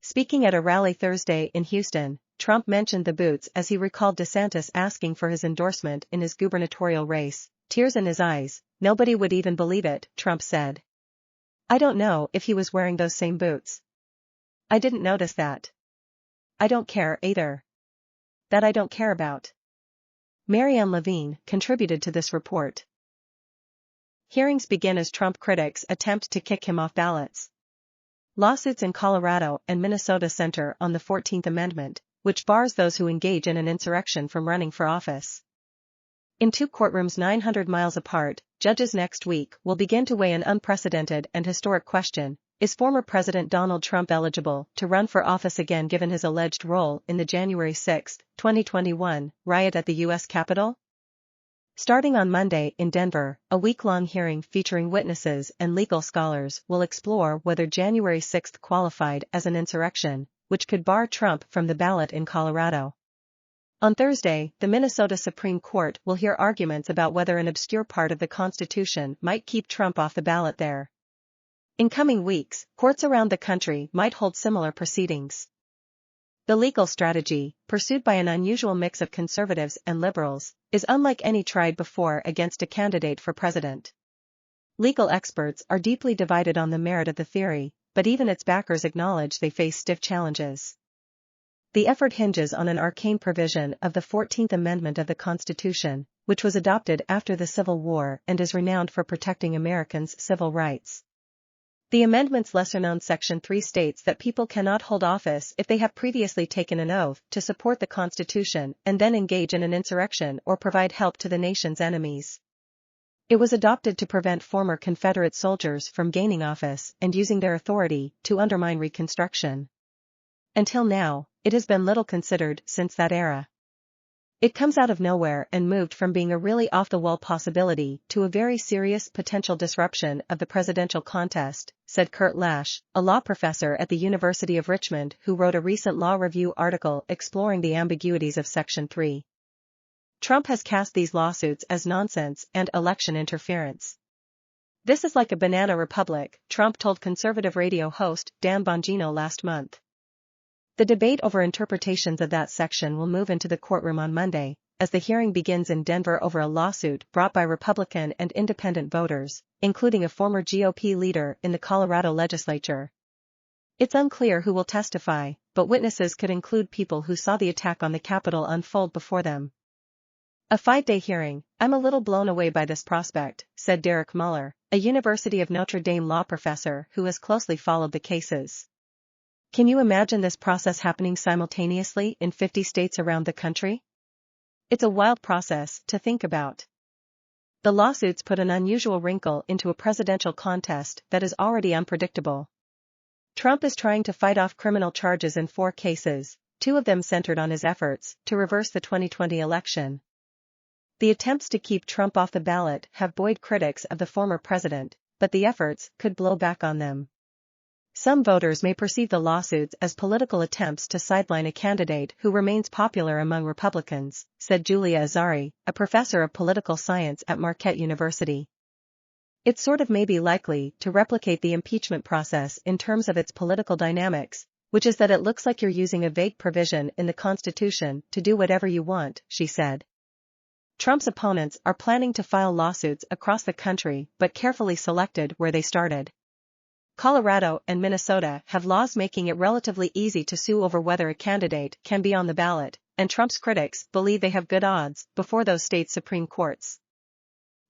Speaking at a rally Thursday in Houston, Trump mentioned the boots as he recalled DeSantis asking for his endorsement in his gubernatorial race. Tears in his eyes, nobody would even believe it, Trump said. I don't know if he was wearing those same boots. I didn't notice that. I don't care either. That I don't care about. Marianne Levine contributed to this report. Hearings begin as Trump critics attempt to kick him off ballots. Lawsuits in Colorado and Minnesota center on the 14th Amendment, which bars those who engage in an insurrection from running for office. In two courtrooms 900 miles apart, judges next week will begin to weigh an unprecedented and historic question: is former President Donald Trump eligible to run for office again given his alleged role in the January 6, 2021, riot at the U.S. Capitol? Starting on Monday in Denver, a week-long hearing featuring witnesses and legal scholars will explore whether January 6 qualified as an insurrection, which could bar Trump from the ballot in Colorado. On Thursday, the Minnesota Supreme Court will hear arguments about whether an obscure part of the Constitution might keep Trump off the ballot there. In coming weeks, courts around the country might hold similar proceedings. The legal strategy, pursued by an unusual mix of conservatives and liberals, is unlike any tried before against a candidate for president. Legal experts are deeply divided on the merit of the theory, but even its backers acknowledge they face stiff challenges. The effort hinges on an arcane provision of the 14th Amendment of the Constitution, which was adopted after the Civil War and is renowned for protecting Americans' civil rights. The amendment's lesser-known Section 3 states that people cannot hold office if they have previously taken an oath to support the Constitution and then engage in an insurrection or provide help to the nation's enemies. It was adopted to prevent former Confederate soldiers from gaining office and using their authority to undermine Reconstruction. Until now, it has been little considered since that era. It comes out of nowhere and moved from being a really off-the-wall possibility to a very serious potential disruption of the presidential contest, said Kurt Lash, a law professor at the University of Richmond who wrote a recent law review article exploring the ambiguities of Section 3. Trump has cast these lawsuits as nonsense and election interference. This is like a banana republic, Trump told conservative radio host Dan Bongino last month. The debate over interpretations of that section will move into the courtroom on Monday, as the hearing begins in Denver over a lawsuit brought by Republican and independent voters, including a former GOP leader in the Colorado legislature. It's unclear who will testify, but witnesses could include people who saw the attack on the Capitol unfold before them. A 5-day hearing. I'm a little blown away by this prospect, said Derek Muller, a University of Notre Dame law professor who has closely followed the cases. Can you imagine this process happening simultaneously in 50 states around the country? It's a wild process to think about. The lawsuits put an unusual wrinkle into a presidential contest that is already unpredictable. Trump is trying to fight off criminal charges in 4 cases, 2 of them centered on his efforts to reverse the 2020 election. The attempts to keep Trump off the ballot have buoyed critics of the former president, but the efforts could blow back on them. Some voters may perceive the lawsuits as political attempts to sideline a candidate who remains popular among Republicans, said Julia Azari, a professor of political science at Marquette University. It sort of may be likely to replicate the impeachment process in terms of its political dynamics, which is that it looks like you're using a vague provision in the Constitution to do whatever you want, she said. Trump's opponents are planning to file lawsuits across the country but carefully selected where they started. Colorado and Minnesota have laws making it relatively easy to sue over whether a candidate can be on the ballot, and Trump's critics believe they have good odds before those states' Supreme Courts.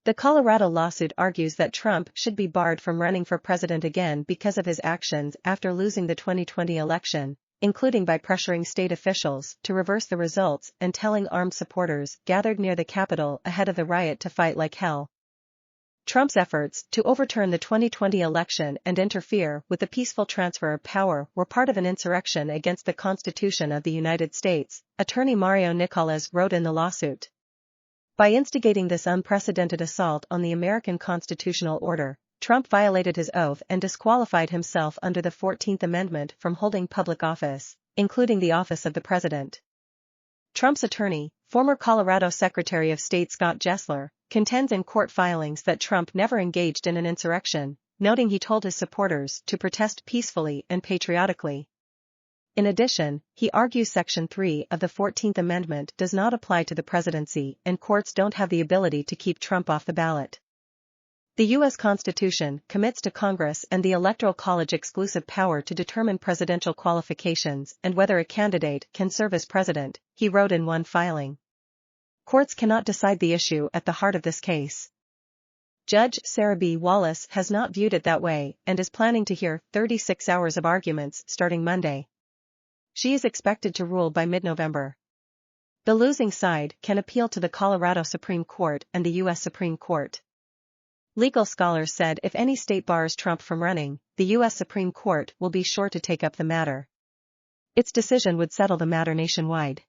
The Colorado lawsuit argues that Trump should be barred from running for president again because of his actions after losing the 2020 election, including by pressuring state officials to reverse the results and telling armed supporters gathered near the Capitol ahead of the riot to fight like hell. Trump's efforts to overturn the 2020 election and interfere with the peaceful transfer of power were part of an insurrection against the Constitution of the United States, attorney Mario Nicolás wrote in the lawsuit. By instigating this unprecedented assault on the American constitutional order, Trump violated his oath and disqualified himself under the 14th Amendment from holding public office, including the office of the president. Trump's attorney, former Colorado Secretary of State Scott Gessler, contends in court filings that Trump never engaged in an insurrection, noting he told his supporters to protest peacefully and patriotically. In addition, he argues Section 3 of the 14th Amendment does not apply to the presidency and courts don't have the ability to keep Trump off the ballot. The U.S. Constitution commits to Congress and the Electoral College exclusive power to determine presidential qualifications and whether a candidate can serve as president, he wrote in one filing. Courts cannot decide the issue at the heart of this case. Judge Sarah B. Wallace has not viewed it that way and is planning to hear 36 hours of arguments starting Monday. She is expected to rule by mid-November. The losing side can appeal to the Colorado Supreme Court and the U.S. Supreme Court. Legal scholars said if any state bars Trump from running, the U.S. Supreme Court will be sure to take up the matter. Its decision would settle the matter nationwide.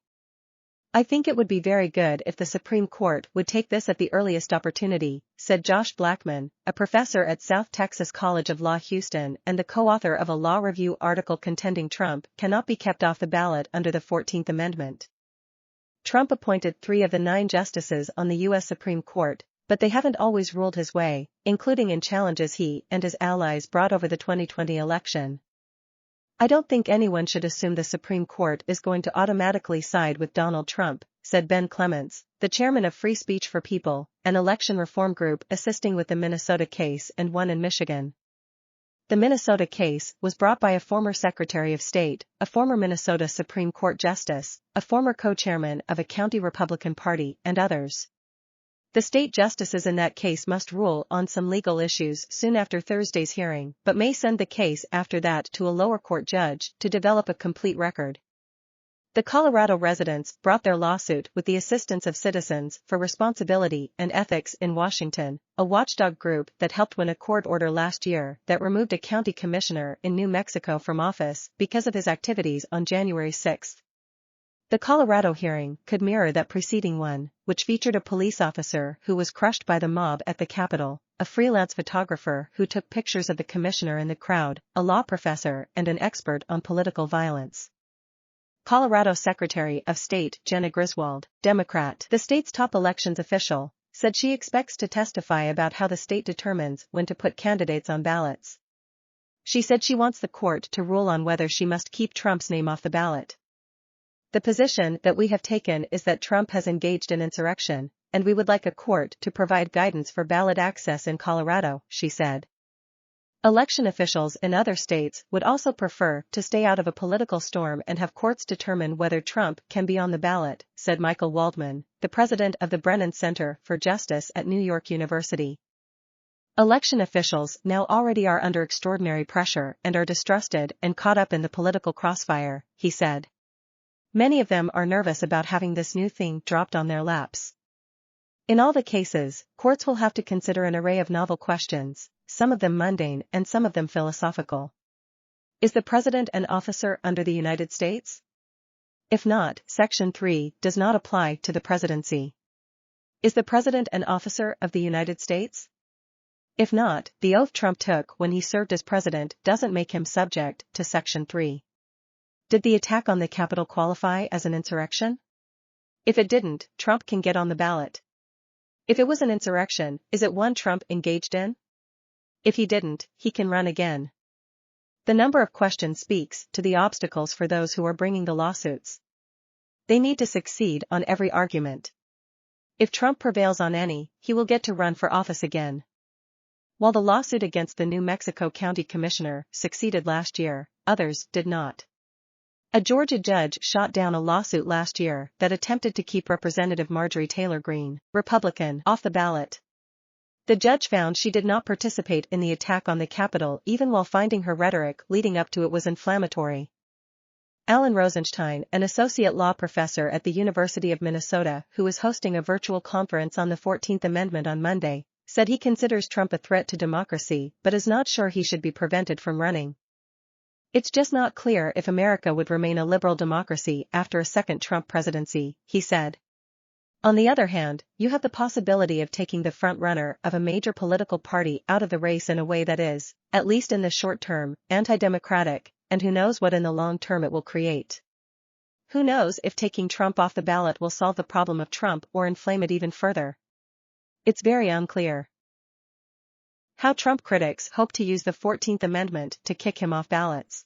I think it would be very good if the Supreme Court would take this at the earliest opportunity, said Josh Blackman, a professor at South Texas College of Law Houston and the co-author of a law review article contending Trump cannot be kept off the ballot under the 14th Amendment. Trump appointed 3 of the 9 justices on the U.S. Supreme Court, but they haven't always ruled his way, including in challenges he and his allies brought over the 2020 election. I don't think anyone should assume the Supreme Court is going to automatically side with Donald Trump, said Ben Clements, the chairman of Free Speech for People, an election reform group assisting with the Minnesota case and one in Michigan. The Minnesota case was brought by a former Secretary of State, a former Minnesota Supreme Court justice, a former co-chairman of a county Republican Party, and others. The state justices in that case must rule on some legal issues soon after Thursday's hearing, but may send the case after that to a lower court judge to develop a complete record. The Colorado residents brought their lawsuit with the assistance of Citizens for Responsibility and Ethics in Washington, a watchdog group that helped win a court order last year that removed a county commissioner in New Mexico from office because of his activities on January 6. The Colorado hearing could mirror that preceding one, which featured a police officer who was crushed by the mob at the Capitol, a freelance photographer who took pictures of the commissioner in the crowd, a law professor and an expert on political violence. Colorado Secretary of State Jenna Griswold, Democrat, the state's top elections official, said she expects to testify about how the state determines when to put candidates on ballots. She said she wants the court to rule on whether she must keep Trump's name off the ballot. The position that we have taken is that Trump has engaged in insurrection, and we would like a court to provide guidance for ballot access in Colorado, she said. Election officials in other states would also prefer to stay out of a political storm and have courts determine whether Trump can be on the ballot, said Michael Waldman, the president of the Brennan Center for Justice at New York University. Election officials now already are under extraordinary pressure and are distrusted and caught up in the political crossfire, he said. Many of them are nervous about having this new thing dropped on their laps. In all the cases, courts will have to consider an array of novel questions, some of them mundane and some of them philosophical. Is the president an officer under the United States? If not, Section 3 does not apply to the presidency. Is the president an officer of the United States? If not, the oath Trump took when he served as president doesn't make him subject to Section 3. Did the attack on the Capitol qualify as an insurrection? If it didn't, Trump can get on the ballot. If it was an insurrection, is it one Trump engaged in? If he didn't, he can run again. The number of questions speaks to the obstacles for those who are bringing the lawsuits. They need to succeed on every argument. If Trump prevails on any, he will get to run for office again. While the lawsuit against the New Mexico County Commissioner succeeded last year, others did not. A Georgia judge shot down a lawsuit last year that attempted to keep Representative Marjorie Taylor Greene, Republican, off the ballot. The judge found she did not participate in the attack on the Capitol even while finding her rhetoric leading up to it was inflammatory. Alan Rosenstein, an associate law professor at the University of Minnesota who is hosting a virtual conference on the 14th Amendment on Monday, said he considers Trump a threat to democracy but is not sure he should be prevented from running. It's just not clear if America would remain a liberal democracy after a second Trump presidency, he said. On the other hand, you have the possibility of taking the front-runner of a major political party out of the race in a way that is, at least in the short term, anti-democratic, and who knows what in the long term it will create. Who knows if taking Trump off the ballot will solve the problem of Trump or inflame it even further? It's very unclear. How Trump critics hope to use the 14th Amendment to kick him off ballots.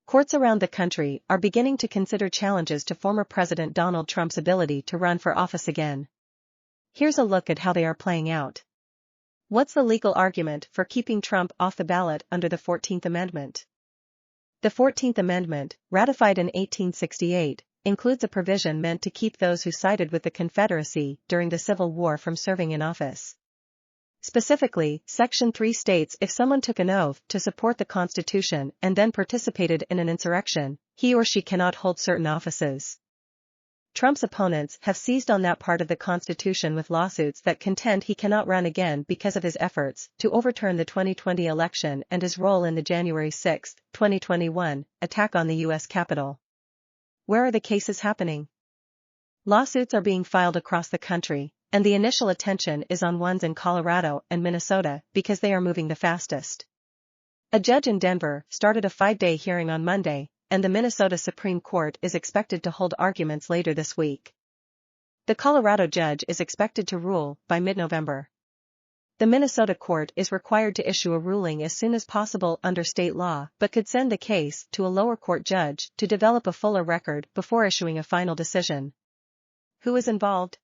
Courts around the country are beginning to consider challenges to former President Donald Trump's ability to run for office again. Here's a look at how they are playing out. What's the legal argument for keeping Trump off the ballot under the 14th Amendment? The 14th Amendment, ratified in 1868, includes a provision meant to keep those who sided with the Confederacy during the Civil War from serving in office. Specifically, Section 3 states if someone took an oath to support the Constitution and then participated in an insurrection, he or she cannot hold certain offices. Trump's opponents have seized on that part of the Constitution with lawsuits that contend he cannot run again because of his efforts to overturn the 2020 election and his role in the January 6, 2021, attack on the U.S. Capitol. Where are the cases happening? Lawsuits are being filed across the country, and the initial attention is on ones in Colorado and Minnesota because they are moving the fastest. A judge in Denver started a 5-day hearing on Monday, and the Minnesota Supreme Court is expected to hold arguments later this week. The Colorado judge is expected to rule by mid-November. The Minnesota court is required to issue a ruling as soon as possible under state law but could send the case to a lower court judge to develop a fuller record before issuing a final decision. Who is involved?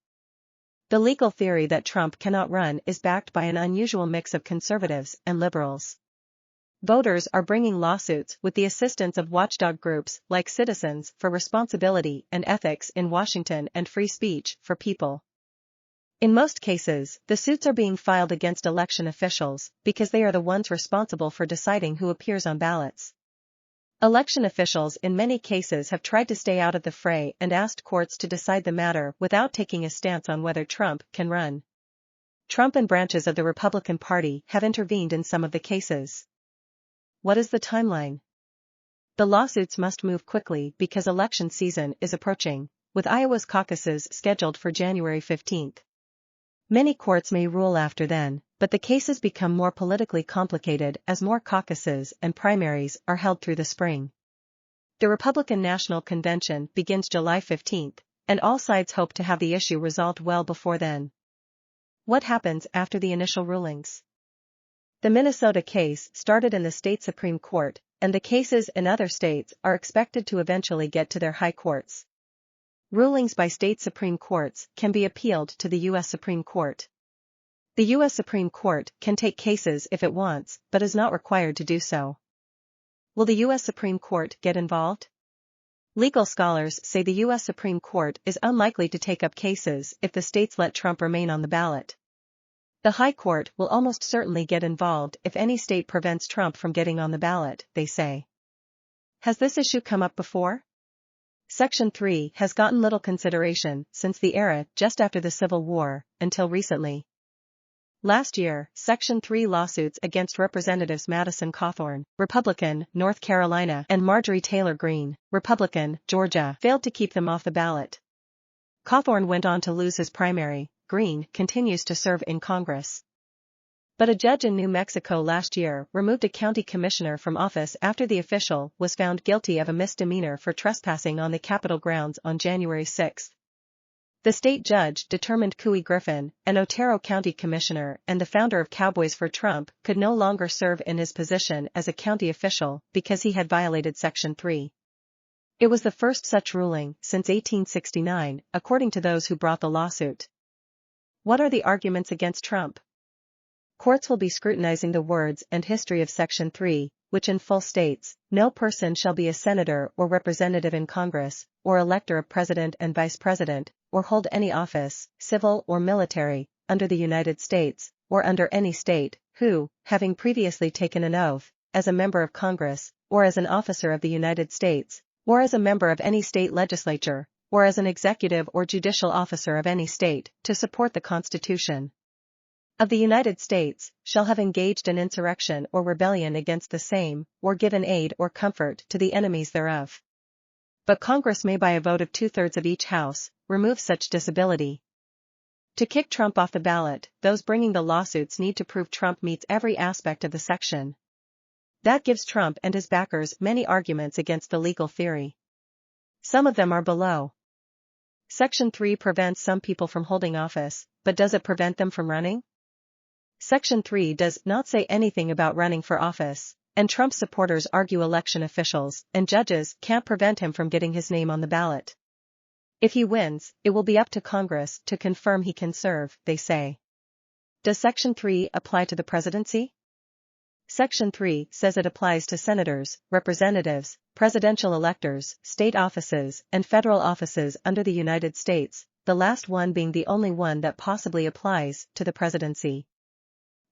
The legal theory that Trump cannot run is backed by an unusual mix of conservatives and liberals. Voters are bringing lawsuits with the assistance of watchdog groups like Citizens for Responsibility and Ethics in Washington and Free Speech for People. In most cases, the suits are being filed against election officials because they are the ones responsible for deciding who appears on ballots. Election officials in many cases have tried to stay out of the fray and asked courts to decide the matter without taking a stance on whether Trump can run. Trump and branches of the Republican Party have intervened in some of the cases. What is the timeline? The lawsuits must move quickly because election season is approaching, with Iowa's caucuses scheduled for January 15th. Many courts may rule after then, but the cases become more politically complicated as more caucuses and primaries are held through the spring. The Republican National Convention begins July 15th, and all sides hope to have the issue resolved well before then. What happens after the initial rulings? The Minnesota case started in the state Supreme Court, and the cases in other states are expected to eventually get to their high courts. Rulings by state Supreme Courts can be appealed to the U.S. Supreme Court. The U.S. Supreme Court can take cases if it wants, but is not required to do so. Will the U.S. Supreme Court get involved? Legal scholars say the U.S. Supreme Court is unlikely to take up cases if the states let Trump remain on the ballot. The High Court will almost certainly get involved if any state prevents Trump from getting on the ballot, they say. Has this issue come up before? Section 3 has gotten little consideration since the era just after the Civil War, until recently. Last year, Section 3 lawsuits against Representatives Madison Cawthorn, Republican, North Carolina, and Marjorie Taylor Greene, Republican, Georgia, failed to keep them off the ballot. Cawthorn went on to lose his primary. Greene continues to serve in Congress. But a judge in New Mexico last year removed a county commissioner from office after the official was found guilty of a misdemeanor for trespassing on the Capitol grounds on January 6. The state judge determined Couey Griffin, an Otero County commissioner and the founder of Cowboys for Trump, could no longer serve in his position as a county official because he had violated Section 3. It was the first such ruling since 1869, according to those who brought the lawsuit. What are the arguments against Trump? Courts will be scrutinizing the words and history of Section 3, which in full states, no person shall be a senator or representative in Congress, or elector of president and vice president, or hold any office, civil or military, under the United States, or under any state, who, having previously taken an oath, as a member of Congress, or as an officer of the United States, or as a member of any state legislature, or as an executive or judicial officer of any state, to support the Constitution of the United States, shall have engaged in insurrection or rebellion against the same, or given aid or comfort to the enemies thereof. But Congress may by a vote of 2/3 of each house, remove such disability. To kick Trump off the ballot, those bringing the lawsuits need to prove Trump meets every aspect of the section. That gives Trump and his backers many arguments against the legal theory. Some of them are below. Section 3 prevents some people from holding office, but does it prevent them from running? Section 3 does not say anything about running for office, and Trump supporters argue election officials and judges can't prevent him from getting his name on the ballot. If he wins, it will be up to Congress to confirm he can serve, they say. Does Section 3 apply to the presidency? Section 3 says it applies to senators, representatives, presidential electors, state offices, and federal offices under the United States, the last one being the only one that possibly applies to the presidency.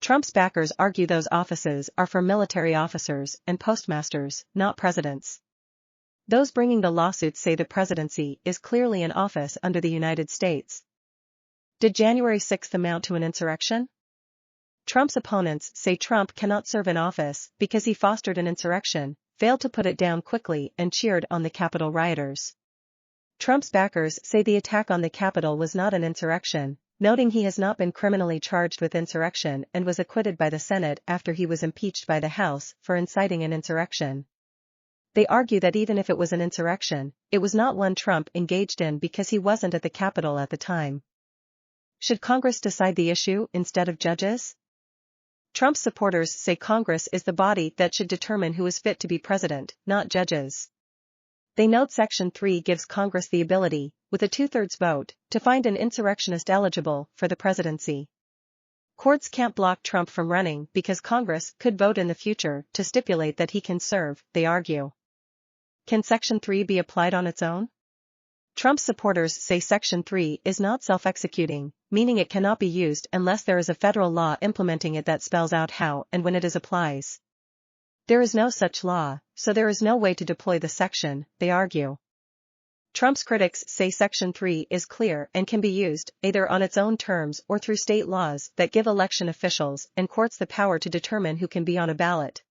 Trump's backers argue those offices are for military officers and postmasters, not presidents. Those bringing the lawsuits say the presidency is clearly an office under the United States. Did January 6 amount to an insurrection? Trump's opponents say Trump cannot serve in office because he fostered an insurrection, failed to put it down quickly and cheered on the Capitol rioters. Trump's backers say the attack on the Capitol was not an insurrection, noting he has not been criminally charged with insurrection and was acquitted by the Senate after he was impeached by the House for inciting an insurrection. They argue that even if it was an insurrection, it was not one Trump engaged in because he wasn't at the Capitol at the time. Should Congress decide the issue instead of judges? Trump's supporters say Congress is the body that should determine who is fit to be president, not judges. They note Section 3 gives Congress the ability, with a 2/3 vote, to find an insurrectionist eligible for the presidency. Courts can't block Trump from running because Congress could vote in the future to stipulate that he can serve, they argue. Can Section 3 be applied on its own? Trump's supporters say Section 3 is not self-executing, meaning it cannot be used unless there is a federal law implementing it that spells out how and when it is applies. There is no such law, so there is no way to deploy the section, they argue. Trump's critics say Section 3 is clear and can be used either on its own terms or through state laws that give election officials and courts the power to determine who can be on a ballot,